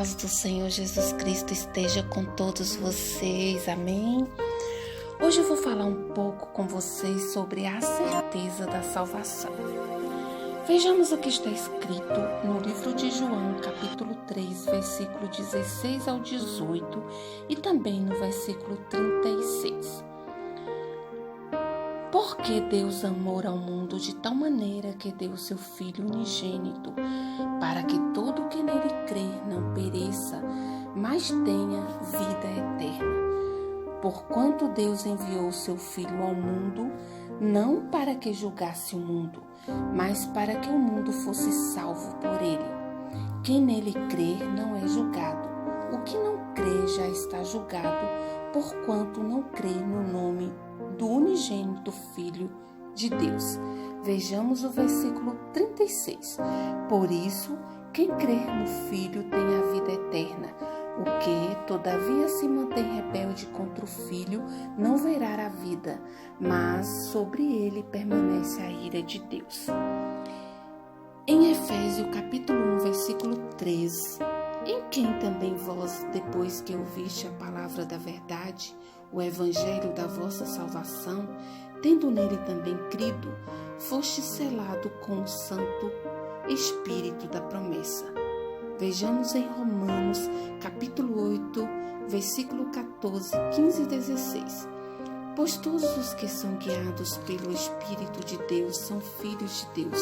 paz do Senhor Jesus Cristo esteja com todos vocês, amém? Hoje eu vou falar um pouco com vocês sobre a certeza da salvação. Vejamos o que está escrito no livro de João, capítulo 3, versículo 16 ao 18 e também no versículo 36. Porque Deus amou ao mundo de tal maneira que deu o seu Filho unigênito, para que todo o que nele crer não pereça, mas tenha vida eterna. Porquanto Deus enviou o seu Filho ao mundo, não para que julgasse o mundo, mas para que o mundo fosse salvo por ele. Quem nele crer não é julgado. O que não crê já está julgado, porquanto não crê no nome do unigênito Filho de Deus. Vejamos o versículo 36. Por isso, quem crer no Filho tem a vida eterna. O que, todavia, se mantém rebelde contra o Filho, não verá a vida, mas sobre ele permanece a ira de Deus. Em Efésios, capítulo 1, versículo 13, em quem também vós, depois que ouviste a palavra da verdade, o evangelho da vossa salvação, tendo nele também crido, foste selado com o Santo Espírito da promessa. Vejamos em Romanos, capítulo 8, versículo 14, 15 e 16. Pois todos os que são guiados pelo Espírito de Deus são filhos de Deus,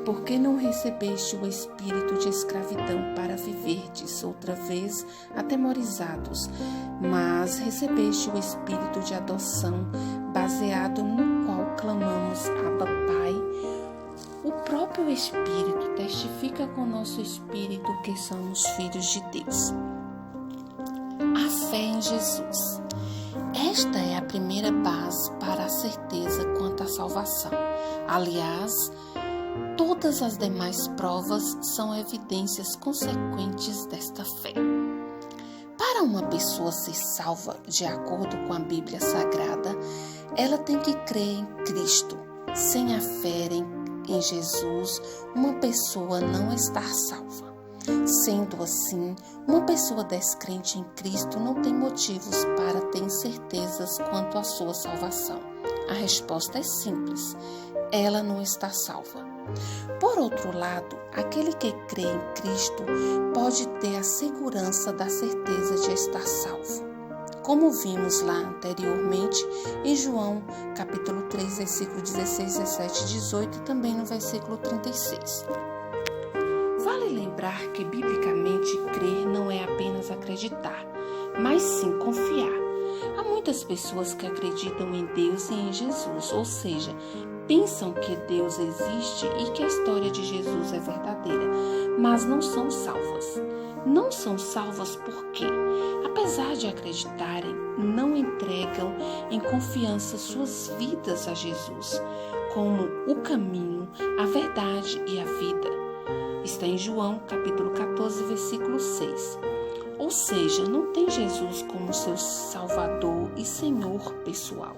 porque não recebeste o espírito de escravidão para viverdes outra vez atemorizados, mas recebeste o espírito de adoção, baseado no qual clamamos Abba Pai. O próprio Espírito testifica com nosso espírito que somos filhos de Deus. A fé em Jesus. Esta é a primeira base para a certeza quanto à salvação. Aliás, todas as demais provas são evidências consequentes desta fé. Para uma pessoa ser salva, de acordo com a Bíblia Sagrada, ela tem que crer em Cristo. Sem a fé em Jesus, uma pessoa não está salva. Sendo assim, uma pessoa descrente em Cristo não tem motivos para ter incertezas quanto à sua salvação. A resposta é simples: ela não está salva. Por outro lado, aquele que crê em Cristo pode ter a segurança da certeza de estar salvo. Como vimos lá anteriormente em João, capítulo 3, versículo 16, 17 e 18 e também no versículo 36. Vale lembrar que, biblicamente, crer não é apenas acreditar, mas sim confiar. Há muitas pessoas que acreditam em Deus e em Jesus, ou seja, pensam que Deus existe e que a história de Jesus é verdadeira, mas não são salvas. Não são salvas porque, apesar de acreditarem, não entregam em confiança suas vidas a Jesus, como o caminho, a verdade e a vida. Está em João, capítulo 14, versículo 6. Ou seja, não tem Jesus como seu Salvador e Senhor pessoal.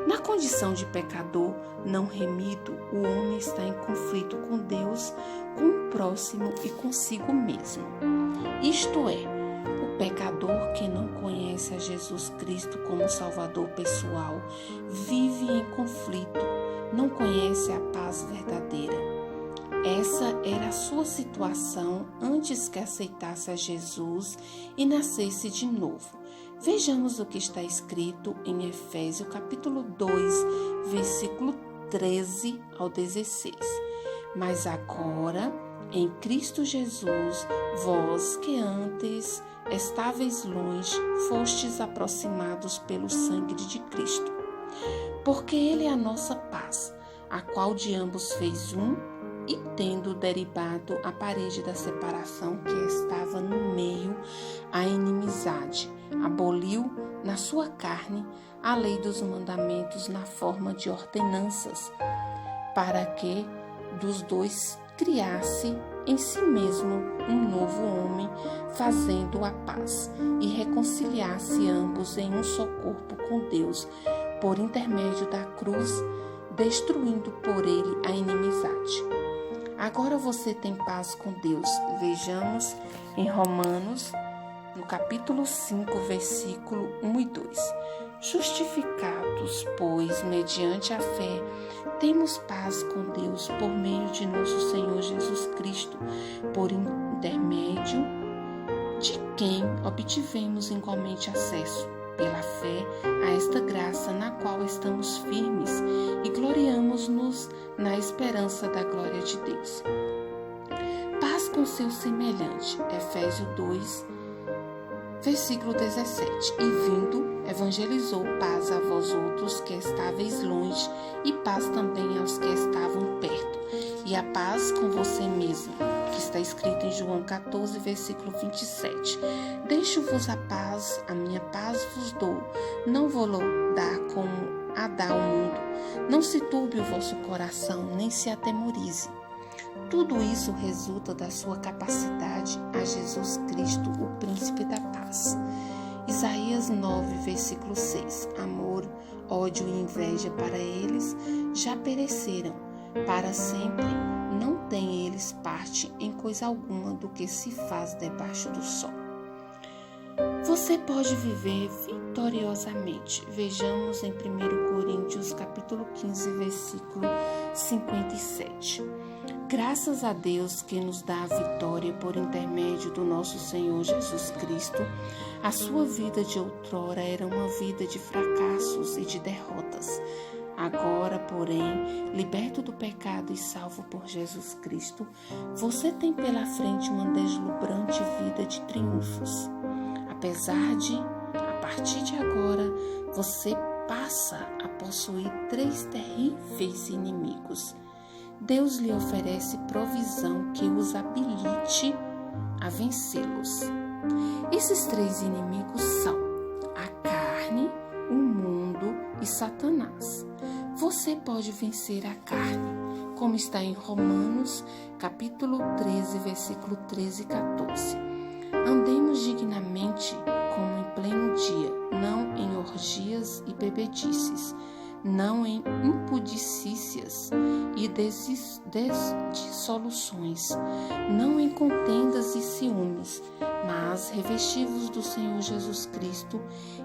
Na condição de pecador não remido, o homem está em conflito com Deus, com o próximo e consigo mesmo. Isto é, o pecador que não conhece a Jesus Cristo como Salvador pessoal vive em conflito, não conhece a paz verdadeira. Essa era a sua situação antes que aceitasse a Jesus e nascesse de novo. Vejamos o que está escrito em Efésios capítulo 2, versículo 13 ao 16. Mas agora, em Cristo Jesus, vós que antes estáveis longe, fostes aproximados pelo sangue de Cristo. Porque Ele é a nossa paz, a qual de ambos fez um, e tendo derribado a parede da separação que estava no meio, a inimizade, aboliu na sua carne a lei dos mandamentos na forma de ordenanças, para que dos dois criasse em si mesmo um novo homem, fazendo a paz, e reconciliasse ambos em um só corpo com Deus, por intermédio da cruz, destruindo por ele a inimizade. Agora você tem paz com Deus. Vejamos Em Romanos, no capítulo 5, versículo 1 e 2. Justificados, pois, mediante a fé, temos paz com Deus por meio de nosso Senhor Jesus Cristo, por intermédio de quem obtivemos igualmente acesso, pela fé, a esta graça na qual estamos firmes e gloriamos-nos na esperança da glória de Deus. Paz com seu semelhante, Efésios 2, versículo 17. E vindo, evangelizou paz a vós outros que estáveis longe, e paz também aos que estavam perto, e a paz com você mesmo, que está escrito em João 14, versículo 27. Deixo-vos a paz, a minha paz vos dou, não vou dar como a dá o mundo. Não se turbe o vosso coração, nem se atemorize. Tudo isso resulta da sua capacidade a Jesus Cristo, o príncipe da paz. Isaías 9, versículo 6. Amor, ódio e inveja para eles já pereceram. Para sempre não têm eles parte em coisa alguma do que se faz debaixo do sol. Você pode viver vitoriosamente. Vejamos em 1 Coríntios capítulo 15, versículo 57. Graças a Deus que nos dá a vitória por intermédio do nosso Senhor Jesus Cristo, a sua vida de outrora era uma vida de fracassos e de derrotas. Agora, porém, liberto do pecado e salvo por Jesus Cristo, você tem pela frente uma deslumbrante vida de triunfos. Apesar de, a partir de agora, você passa a possuir 3 terríveis inimigos. Deus lhe oferece provisão que os habilite a vencê-los. Esses 3 inimigos são a carne, o mundo e Satanás. Você pode vencer a carne, como está em Romanos, capítulo 13, versículo 13 e 14. Andemos dignamente como em pleno dia, não em orgias e bebedices, não em impudicícias e dissoluções, não em contendas e ciúmes, mas revestivos do Senhor Jesus Cristo,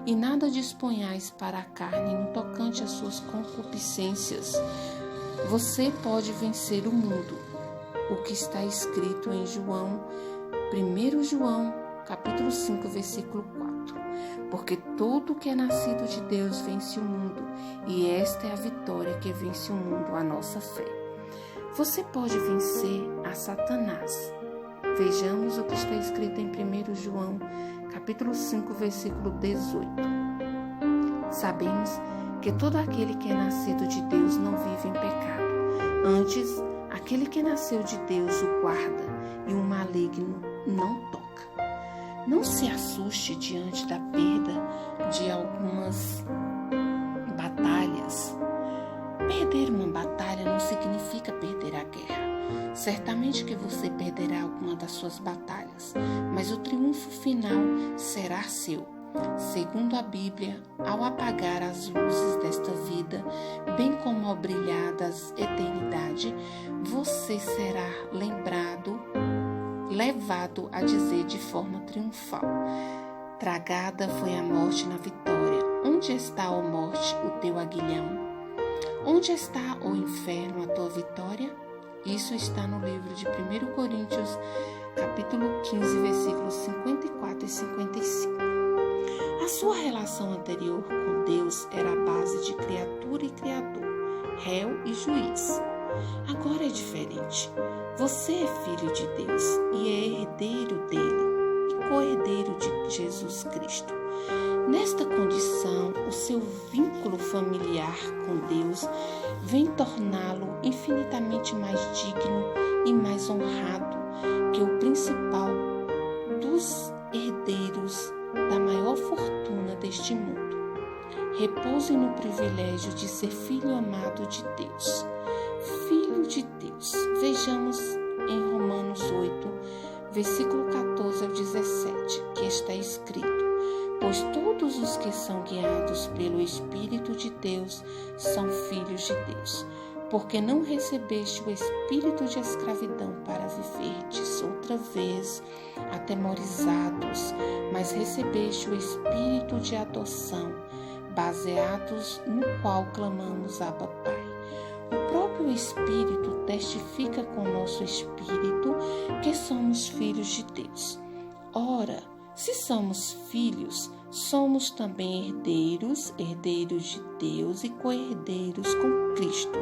e nada disponhais para a carne no tocante às suas concupiscências. Você pode vencer o mundo, o que está escrito em 1 João, capítulo 5, versículo 4. Porque tudo que é nascido de Deus vence o mundo, e esta é a vitória que vence o mundo, a nossa fé. Você pode vencer a Satanás. Vejamos o que está escrito em 1 João, capítulo 5, versículo 18. Sabemos que todo aquele que é nascido de Deus não vive em pecado. Antes, aquele que nasceu de Deus o guarda, e o maligno não toca. Não se assuste diante da perda de algumas batalhas. Perder uma batalha não significa perder a guerra. Certamente que você perderá alguma das suas batalhas, mas o triunfo final será seu. Segundo a Bíblia, ao apagar as luzes desta vida, bem como ao brilhar das eternidade, você será levado a dizer de forma triunfal: tragada foi a morte na vitória. Onde está, ó morte, o teu aguilhão? Onde está, ó inferno, a tua vitória? Isso está no livro de 1 Coríntios, capítulo 15, versículos 54 e 55. A sua relação anterior com Deus era a base de criatura e criador, réu e juiz. Agora é diferente. Você é filho de Deus e é herdeiro dele e co-herdeiro de Jesus Cristo. Nesta condição, o seu vínculo familiar com Deus vem torná-lo infinitamente mais digno e mais honrado que o principal dos herdeiros da maior fortuna deste mundo. Repouse no privilégio de ser filho amado de Deus. Filho de Deus. Vejamos em Romanos 8, versículo 14 ao 17, que está escrito: pois todos os que são guiados pelo Espírito de Deus são filhos de Deus. Porque não recebeste o espírito de escravidão para viverdes outra vez atemorizados, mas recebeste o Espírito de adoção, baseados no qual clamamos Abba Pai. O próprio Espírito testifica com o nosso espírito que somos filhos de Deus. Ora, se somos filhos, somos também herdeiros, herdeiros de Deus e co-herdeiros com Cristo.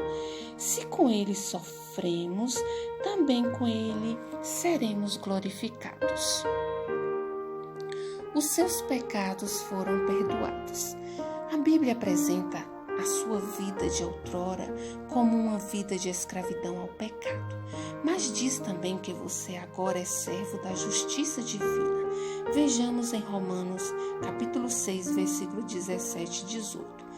Se com Ele sofremos, também com Ele seremos glorificados. Os seus pecados foram perdoados. A Bíblia apresenta a sua vida de outrora como uma vida de escravidão ao pecado, mas diz também que você agora é servo da justiça divina. Vejamos em Romanos, capítulo 6, versículo 17 e 18.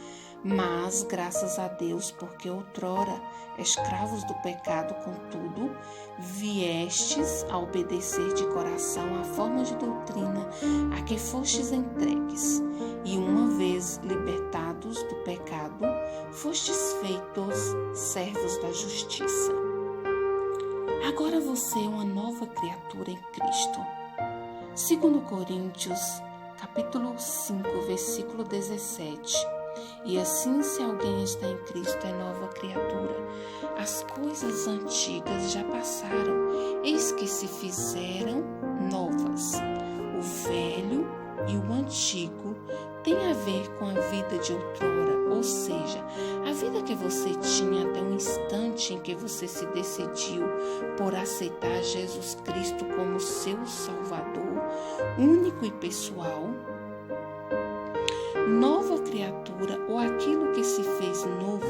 Mas, graças a Deus, porque outrora, escravos do pecado, contudo, viestes a obedecer de coração à forma de doutrina a que fostes entregues, e uma vez libertados do pecado, fostes feitos servos da justiça. Agora você é uma nova criatura em Cristo. 2 Coríntios, capítulo 5, versículo 17. E assim, se alguém está em Cristo, é nova criatura. As coisas antigas já passaram, eis que se fizeram novas. O velho e o antigo tem a ver com a vida de outrora, ou seja, a vida que você tinha até o instante em que você se decidiu por aceitar Jesus Cristo como seu Salvador, único e pessoal. Nova criatura, ou aquilo que se fez novo,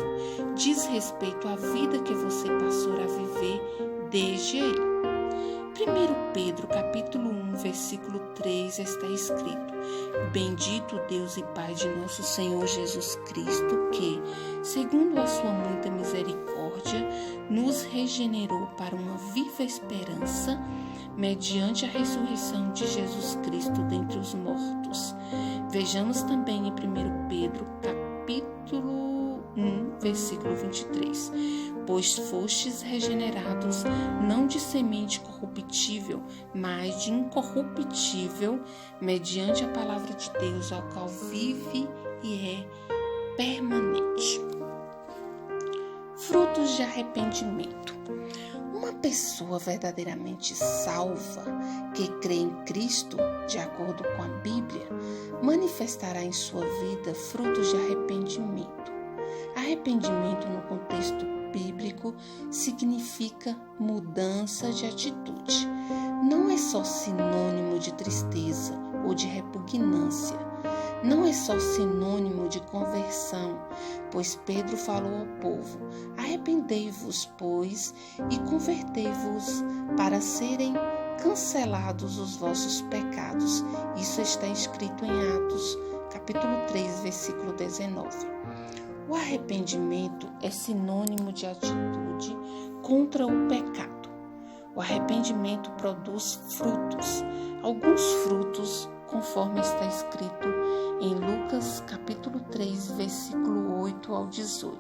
diz respeito à vida que você passou a viver desde aí. 1 Pedro, capítulo 1, versículo 3, está escrito: Bendito Deus e Pai de nosso Senhor Jesus Cristo, que, segundo a sua muita misericórdia, nos regenerou para uma viva esperança, mediante a ressurreição de Jesus Cristo dentre os mortos. Vejamos também em 1 Pedro, capítulo 1, versículo 23. Pois fostes regenerados não de semente corruptível, mas de incorruptível, mediante a palavra de Deus, ao qual vive e é permanente. Frutos de arrependimento. Uma pessoa verdadeiramente salva, que crê em Cristo, de acordo com a Bíblia, manifestará em sua vida frutos de arrependimento. Arrependimento, no contexto bíblico, significa mudança de atitude. Não é só sinônimo de tristeza ou de repugnância. Não é só sinônimo de conversão, pois Pedro falou ao povo: arrependei-vos, pois, e convertei-vos para serem cancelados os vossos pecados. Isso está escrito em Atos, capítulo 3, versículo 19. O arrependimento é sinônimo de atitude contra o pecado. O arrependimento produz frutos, alguns frutos, conforme está escrito em Lucas, capítulo 3, versículo 8 ao 18.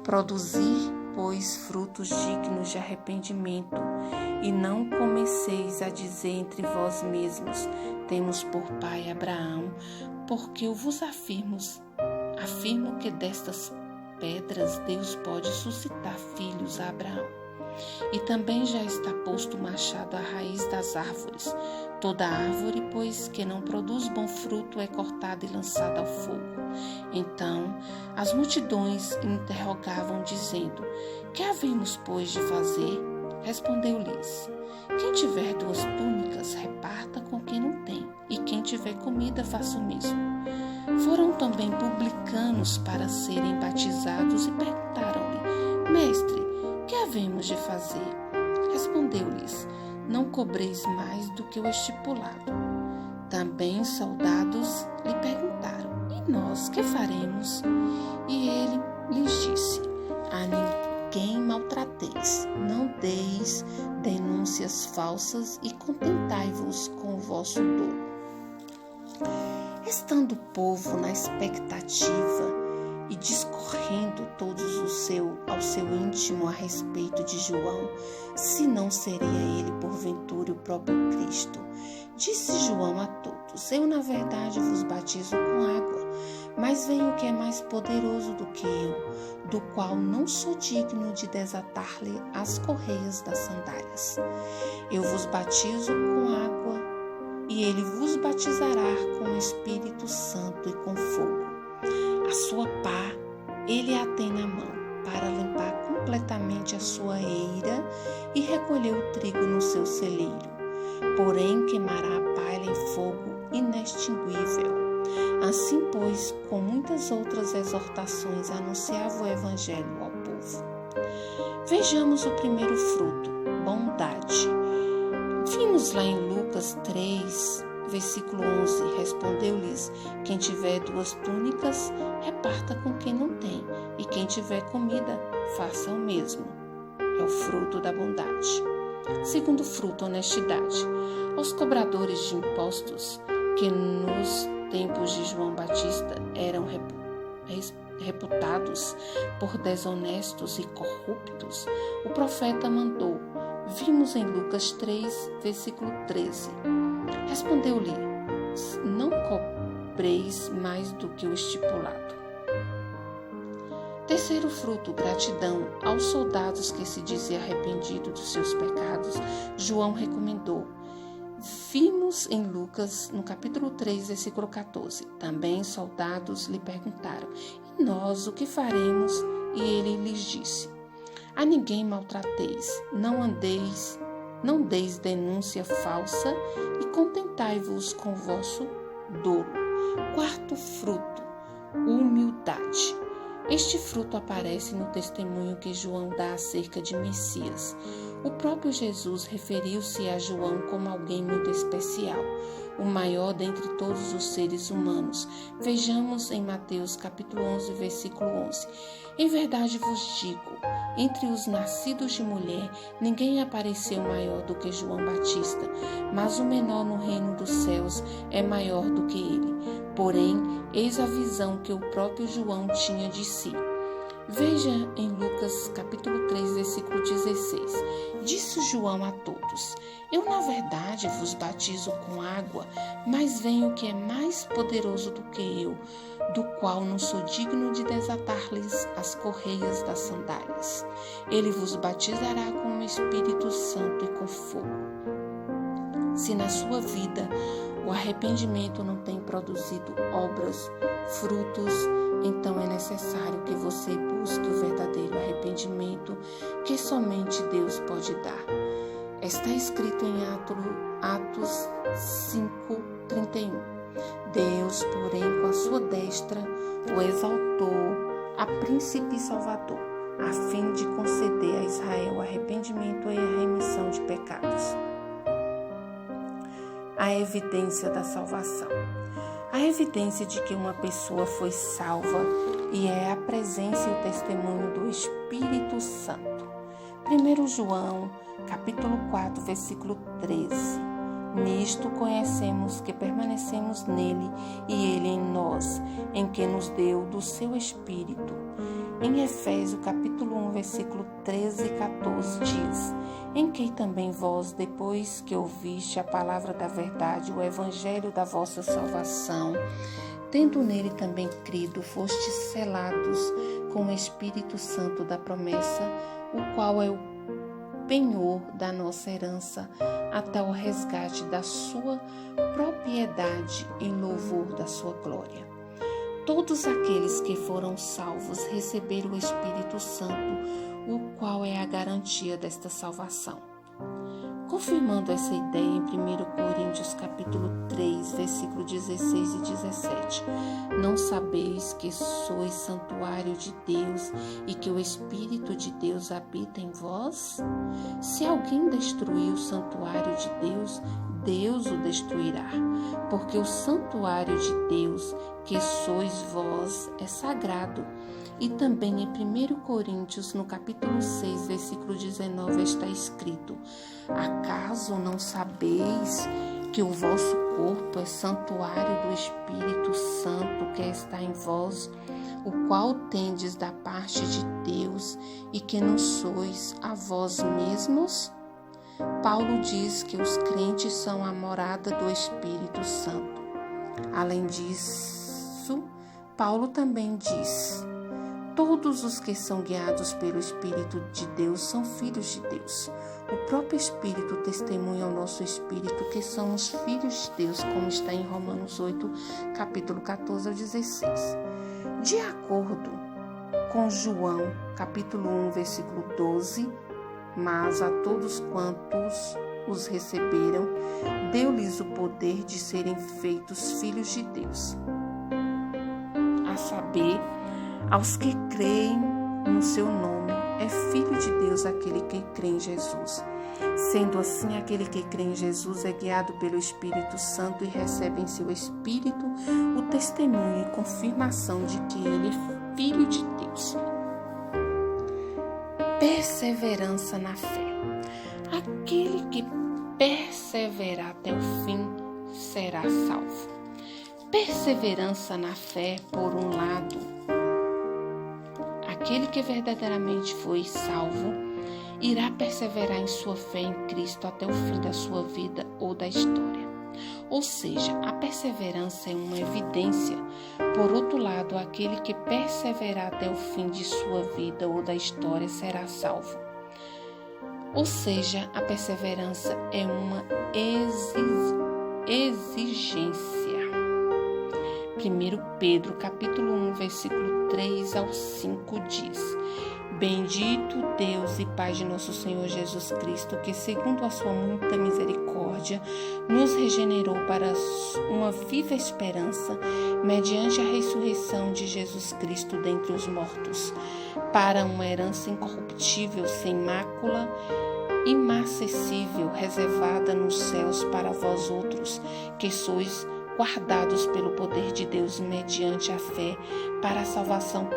Produzir, pois, frutos dignos de arrependimento, e não comeceis a dizer entre vós mesmos: temos por pai Abraão, porque eu vos afirmo que destas pedras Deus pode suscitar filhos a Abraão. E também já está posto o machado à raiz das árvores. Toda árvore, pois, que não produz bom fruto é cortada e lançada ao fogo. Então as multidões interrogavam, dizendo: que havemos, pois, de fazer? Respondeu-lhes: quem tiver 2 túnicas, reparta com quem não tem, e quem tiver comida, faça o mesmo. Foram também publicanos para serem batizados e perguntaram-lhe: Mestre, que havemos de fazer? Respondeu-lhes: não cobreis mais do que o estipulado. Também soldados lhe perguntaram: e nós que faremos? E ele lhes disse: a ninguém maltrateis, não deis denúncias falsas e contentai-vos com o vosso dolo. Estando o povo na expectativa e discorrendo todos ao seu íntimo a respeito de João, se não seria ele porventura o próprio Cristo. Disse João a todos: eu na verdade vos batizo com água, mas vem o que é mais poderoso do que eu, do qual não sou digno de desatar-lhe as correias das sandálias. Eu vos batizo com água, e ele vos batizará com o Espírito Santo e com fogo. A sua pá ele a tem na mão, para limpar completamente a sua eira e recolher o trigo no seu celeiro. Porém queimará a palha em fogo inextinguível. Assim, pois, com muitas outras exortações, anunciava o Evangelho ao povo. Vejamos o primeiro fruto, bondade. Vimos lá em Lucas 3, versículo 11, respondeu-lhes: quem tiver 2 túnicas, reparta com quem não tem, e quem tiver comida, faça o mesmo. É o fruto da bondade. Segundo fruto, honestidade. Aos cobradores de impostos, que nos tempos de João Batista eram reputados por desonestos e corruptos, o profeta mandou. Vimos em Lucas 3, versículo 13. Respondeu-lhe: não cobreis mais do que o estipulado. Terceiro fruto, gratidão. Aos soldados que se diziam arrependidos dos seus pecados, João recomendou. Vimos em Lucas, no capítulo 3, versículo 14. Também soldados lhe perguntaram: e nós o que faremos? E ele lhes disse: a ninguém maltrateis, não deis denúncia falsa e contentai-vos com o vosso dolo. Quarto fruto, humildade. Este fruto aparece no testemunho que João dá acerca de Messias. O próprio Jesus referiu-se a João como alguém muito especial, o maior dentre todos os seres humanos. Vejamos em Mateus capítulo 11, versículo 11. Em verdade vos digo, entre os nascidos de mulher, ninguém apareceu maior do que João Batista, mas o menor no reino dos céus é maior do que ele. Porém, eis a visão que o próprio João tinha de si. Veja em Lucas capítulo 3, versículo 16. Disse João a todos: eu na verdade vos batizo com água, mas vem o que é mais poderoso do que eu, do qual não sou digno de desatar-lhes as correias das sandálias. Ele vos batizará com o Espírito Santo e com fogo. Se na sua vida o arrependimento não tem produzido obras, frutos, então é necessário que você busque o verdadeiro arrependimento que somente Deus pode dar. Está escrito em Atos 5:31. Deus, porém, com a sua destra, o exaltou a príncipe e salvador, a fim de conceder a Israel arrependimento e a remissão de pecados. A evidência da salvação. A evidência de que uma pessoa foi salva e é a presença e o testemunho do Espírito Santo. 1 João, capítulo 4, versículo 13. Nisto conhecemos que permanecemos nele e ele em nós, em que nos deu do seu Espírito. Em Efésios, capítulo 1, versículo 13 e 14, diz: em que também vós, depois que ouviste a palavra da verdade, o evangelho da vossa salvação, tendo nele também crido, fostes selados com o Espírito Santo da promessa, o qual é o penhor da nossa herança, até o resgate da sua propriedade em louvor da sua glória. Todos aqueles que foram salvos receberam o Espírito Santo, o qual é a garantia desta salvação. Confirmando essa ideia em 1 Coríntios capítulo 3, versículo 16 e 17. Não sabeis que sois santuário de Deus e que o Espírito de Deus habita em vós? Se alguém destruir o santuário de Deus, Deus o destruirá, porque o santuário de Deus, que sois vós, é sagrado. E também em 1 Coríntios, no capítulo 6, versículo 19, está escrito: acaso não sabeis que o vosso corpo é santuário do Espírito Santo que está em vós, o qual tendes da parte de Deus e que não sois a vós mesmos? Paulo diz que os crentes são a morada do Espírito Santo. Além disso, Paulo também diz: todos os que são guiados pelo Espírito de Deus são filhos de Deus. O próprio Espírito testemunha ao nosso Espírito que somos filhos de Deus, como está em Romanos 8, capítulo 14 ao 16. De acordo com João, capítulo 1, versículo 12, mas a todos quantos os receberam, deu-lhes o poder de serem feitos filhos de Deus, a saber, aos que creem no seu nome. É filho de Deus aquele que crê em Jesus. Sendo assim, aquele que crê em Jesus é guiado pelo Espírito Santo e recebe em seu Espírito o testemunho e confirmação de que ele é filho de Deus. Perseverança na fé. Aquele que perseverar até o fim será salvo. Perseverança na fé, por um lado, aquele que verdadeiramente foi salvo irá perseverar em sua fé em Cristo até o fim da sua vida ou da história. Ou seja, a perseverança é uma evidência. Por outro lado, aquele que perseverar até o fim de sua vida ou da história será salvo. Ou seja, a perseverança é uma exigência. 1 Pedro, capítulo 1, versículo 3 ao 5 diz: Bendito Deus e Pai de nosso Senhor Jesus Cristo, que segundo a sua muita misericórdia, nos regenerou para uma viva esperança, mediante a ressurreição de Jesus Cristo dentre os mortos, para uma herança incorruptível, sem mácula, imacessível, reservada nos céus para vós outros, que sois guardados pelo poder de Deus mediante a fé, para a salvação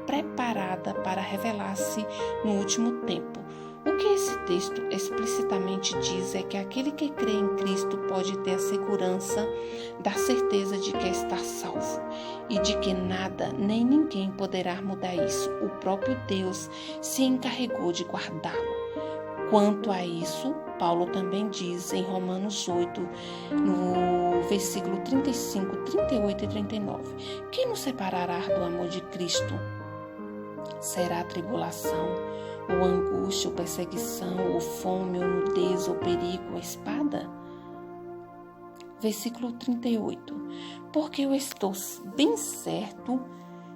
preparada para revelar-se no último tempo. O que esse texto explicitamente diz é que aquele que crê em Cristo pode ter a segurança da certeza de que está salvo e de que nada nem ninguém poderá mudar isso. O próprio Deus se encarregou de guardá-lo. Quanto a isso, Paulo também diz em Romanos 8, no versículo 35, 38 e 39: Quem nos separará do amor de Cristo? Será a tribulação, ou angústia, ou perseguição, ou fome, ou nudez, ou perigo, ou espada? Versículo 38: Porque eu estou bem certo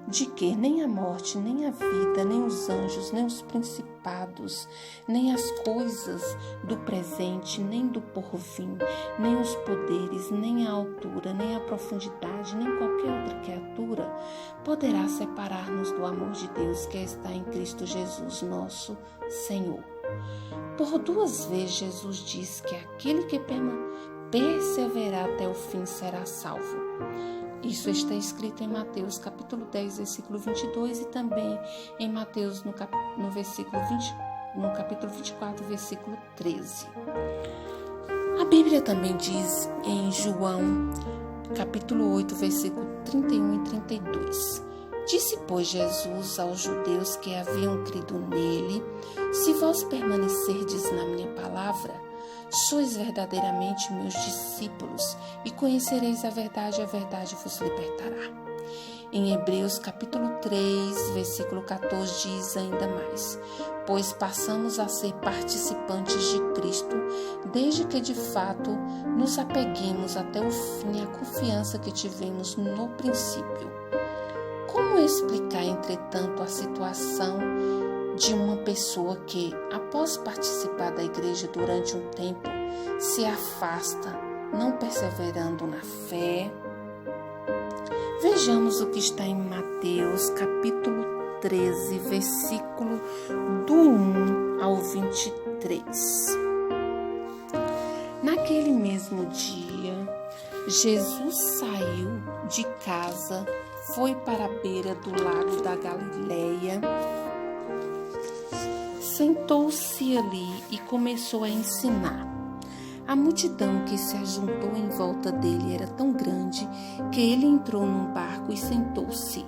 de que nem a morte, nem a vida, nem os anjos, nem os principados, nem as coisas do presente, nem do porvir, nem os poderes, nem a altura, nem a profundidade, nem qualquer outra criatura poderá separar-nos do amor de Deus que está em Cristo Jesus, nosso Senhor. Por 2 vezes Jesus diz que aquele que perseverar até o fim será salvo. Isso está escrito em Mateus capítulo 10, versículo 22 e também em Mateus no capítulo 24, versículo 13. A Bíblia também diz em João capítulo 8, versículo 31 e 32. Disse, pois, Jesus aos judeus que haviam crido nele: Se vós permanecerdes na minha palavra, sois verdadeiramente meus discípulos e conhecereis a verdade vos libertará. Em Hebreus capítulo 3, versículo 14 diz ainda mais: Pois passamos a ser participantes de Cristo, desde que de fato nos apeguemos até o fim à confiança que tivemos no princípio. Como explicar, entretanto, a situação de uma pessoa que, após participar da igreja durante um tempo, se afasta, não perseverando na fé? Vejamos o que está em Mateus, capítulo 13, versículo do 1 ao 23. Naquele mesmo dia, Jesus saiu de casa, foi para a beira do lago da Galileia, sentou-se ali e começou a ensinar. A multidão que se ajuntou em volta dele era tão grande que ele entrou num barco e sentou-se.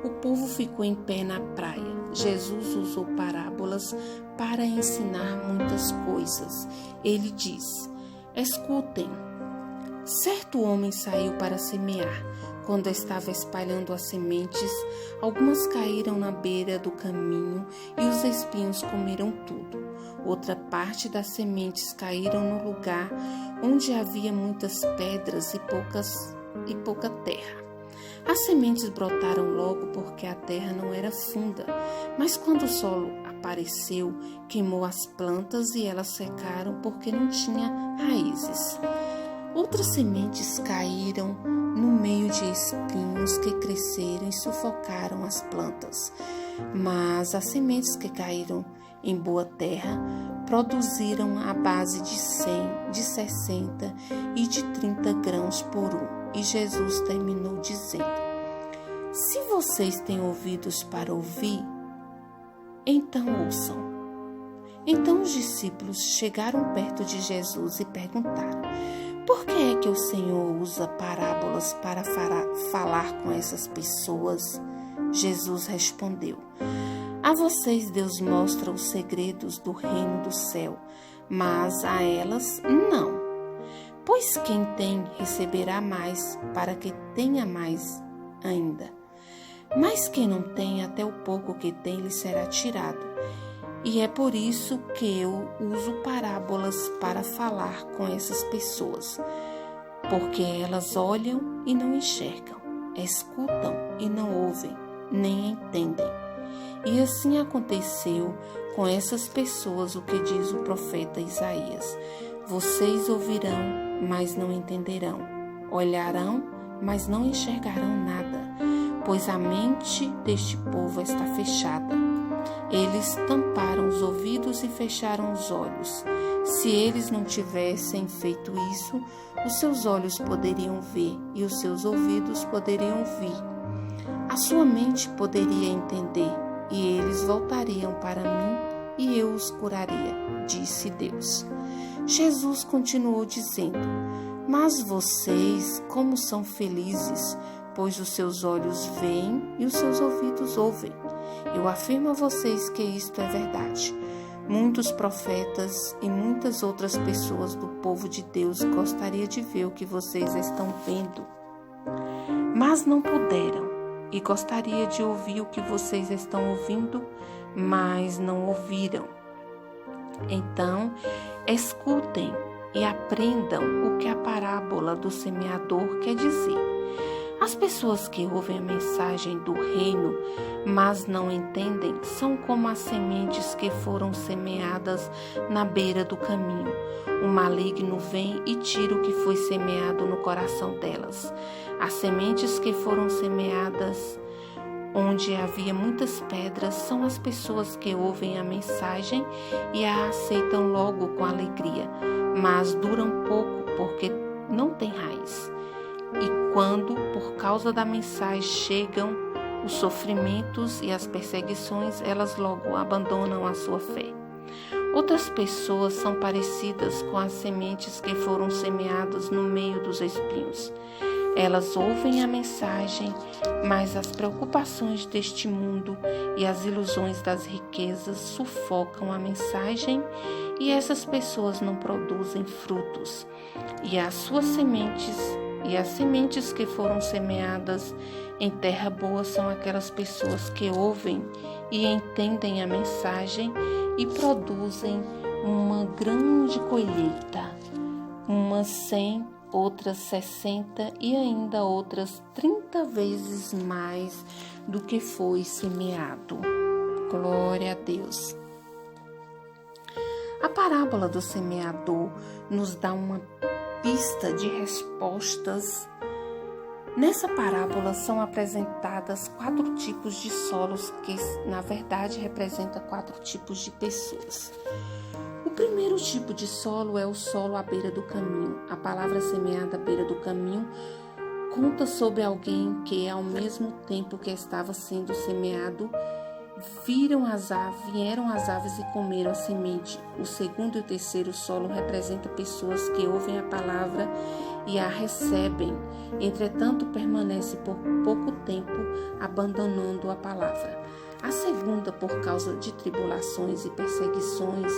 O povo ficou em pé na praia. Jesus usou parábolas para ensinar muitas coisas. Ele diz: escutem. Certo homem saiu para semear. Quando estava espalhando as sementes, algumas caíram na beira do caminho e os espinhos comeram tudo. Outra parte das sementes caíram no lugar onde havia muitas pedras e pouca terra. As sementes brotaram logo porque a terra não era funda, mas quando o sol apareceu, queimou as plantas e elas secaram porque não tinha raízes. Outras sementes caíram no meio de espinhos que cresceram e sufocaram as plantas. Mas as sementes que caíram em boa terra produziram a base de 100, de 60 e de 30 grãos por um. E Jesus terminou dizendo: se vocês têm ouvidos para ouvir, então ouçam. Então os discípulos chegaram perto de Jesus e perguntaram: por que é que o Senhor usa parábolas para falar com essas pessoas? Jesus respondeu: a vocês Deus mostra os segredos do reino do céu, mas a elas não. Pois quem tem receberá mais, para que tenha mais ainda. Mas quem não tem, até o pouco que tem lhe será tirado. E é por isso que eu uso parábolas para falar com essas pessoas, porque elas olham e não enxergam, escutam e não ouvem, nem entendem. E assim aconteceu com essas pessoas o que diz o profeta Isaías: vocês ouvirão, mas não entenderão, olharão, mas não enxergarão nada, pois a mente deste povo está fechada. Eles tamparam os ouvidos e fecharam os olhos. Se eles não tivessem feito isso, os seus olhos poderiam ver e os seus ouvidos poderiam ouvir. A sua mente poderia entender e eles voltariam para mim e eu os curaria, disse Deus. Jesus continuou dizendo: mas vocês, como são felizes, pois os seus olhos veem e os seus ouvidos ouvem. Eu afirmo a vocês que isto é verdade. Muitos profetas e muitas outras pessoas do povo de Deus gostariam de ver o que vocês estão vendo, mas não puderam, e gostaria de ouvir o que vocês estão ouvindo, mas não ouviram. Então, escutem e aprendam o que a parábola do semeador quer dizer. As pessoas que ouvem a mensagem do reino, mas não entendem, são como as sementes que foram semeadas na beira do caminho. O maligno vem e tira o que foi semeado no coração delas. As sementes que foram semeadas onde havia muitas pedras são as pessoas que ouvem a mensagem e a aceitam logo com alegria, mas duram pouco porque não têm raiz. E quando, por causa da mensagem, chegam os sofrimentos e as perseguições, elas logo abandonam a sua fé. Outras pessoas são parecidas com as sementes que foram semeadas no meio dos espinhos. Elas ouvem a mensagem, mas as preocupações deste mundo e as ilusões das riquezas sufocam a mensagem e essas pessoas não produzem frutos. E as sementes que foram semeadas em terra boa são aquelas pessoas que ouvem e entendem a mensagem e produzem uma grande colheita, umas 100, outras 60 e ainda outras 30 vezes mais do que foi semeado. Glória a Deus. A parábola do semeador nos dá uma pista de respostas. Nessa parábola são apresentadas 4 tipos de solos que, na verdade, representam 4 tipos de pessoas. O primeiro tipo de solo é o solo à beira do caminho. A palavra semeada à beira do caminho conta sobre alguém que, ao mesmo tempo que estava sendo semeado, vieram as aves e comeram a semente. O segundo e o terceiro solo representam pessoas que ouvem a palavra e a recebem, entretanto permanece por pouco tempo abandonando a palavra. A segunda por causa de tribulações e perseguições,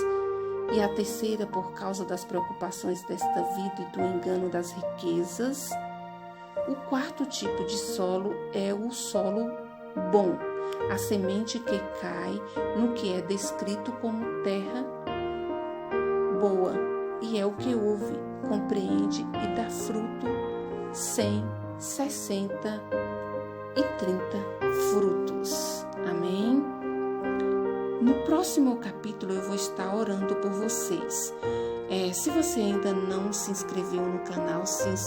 e a terceira por causa das preocupações desta vida e do engano das riquezas. O quarto tipo de solo é o solo bom, a semente que cai no que é descrito como terra boa, e é o que ouve, compreende e dá fruto 100, 60 e 30 frutos. Amém? No próximo capítulo eu vou estar orando por vocês. Se você ainda não se inscreveu no canal, se inscreva.